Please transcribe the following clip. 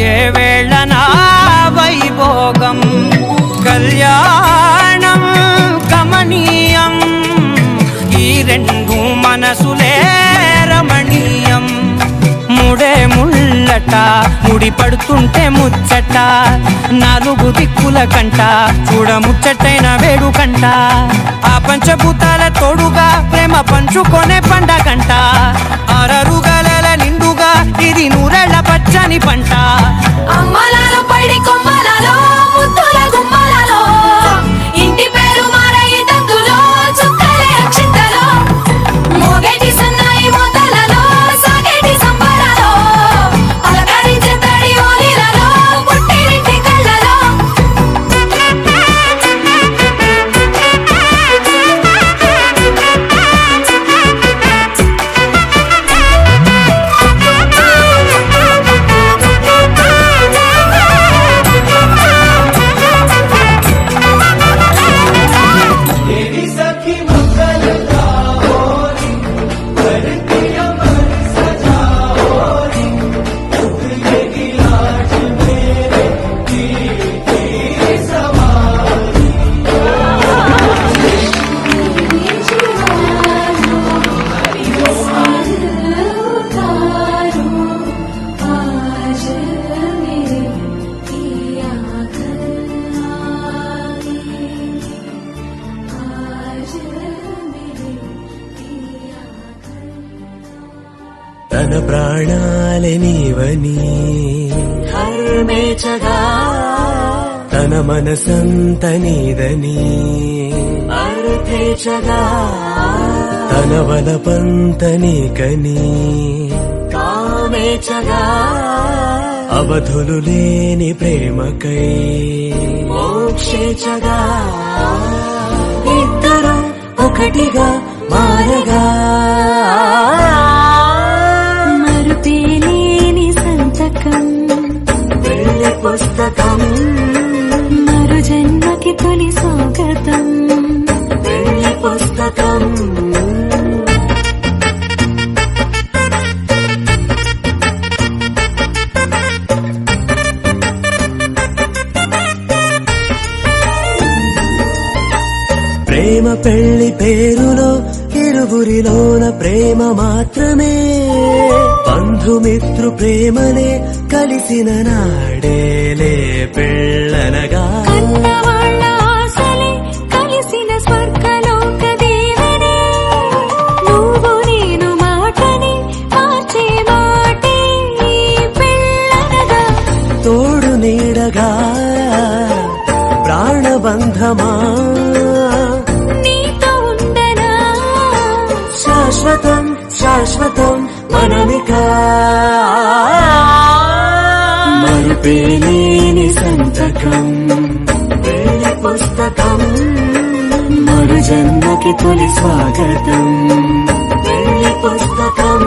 ఏ వేళనా వైభోగం కళ్యాణం కమనీయం ఈ రెండు మనసులే రమణీయం ముడే ముళ్ళట ముడి పడుతుంటే ముచ్చట నాలుగు దిక్కుల కంట చూడ ముచ్చటైన వేడుకంట ఆ పంచభూతాల తోడుగా ప్రేమ పంచుకొనే పండగంట ఆరరుగల నిండుగా ఇది నూరెళ్ళ పచ్చని పంట అమ్మలాలో పడి కొమ్మలలో ముద్దుల గుమ్మలలో ఇంటి పేరు మారయి తందులో చుక్కలే అక్షింతలో మోగేటి సన్నాయి మొదలలో సాగేటి సంబరాలో అలకరించే తడి ఓలిలలో పుట్టినింటి కళ్ళలో తన ప్రాణాలే నీవని హర్మేచగా తన మనసంత నీదని అర్థేచగా తన వలపంత నీకని కామేచగా అవధులు లేని ప్రేమకై మోక్షేచగా ఇద్దరు ఒకటిగా మారగా మరుపేలేని సంతకం పెళ్లి పుస్తకం మరు జన్మకి తొలి స్వాగతం పెళ్లి పుస్తకం ప్రేమ పెళ్లి పేరులో ఇరువురిలోన ప్రేమ మాత్రమే బంధుమిత్రు ప్రేమనే కలిసిన నాడేలే పెళ్ళనగా కన్నవాళ్ళ ఆశలే కలిసిన స్వర్గలోక దేవనే నువ్వు నేను మాటని మార్చే మాటే పెళ్ళనగా తోడు నీడగా ప్రాణబంధమా నీతో ఉండనా శాశ్వతం శాశ్వతం మనమిక మరుపేలేని సంతకం పెళ్లి పుస్తకం మరు జన్మకి తొలి స్వాగతం పెళ్లి పుస్తకం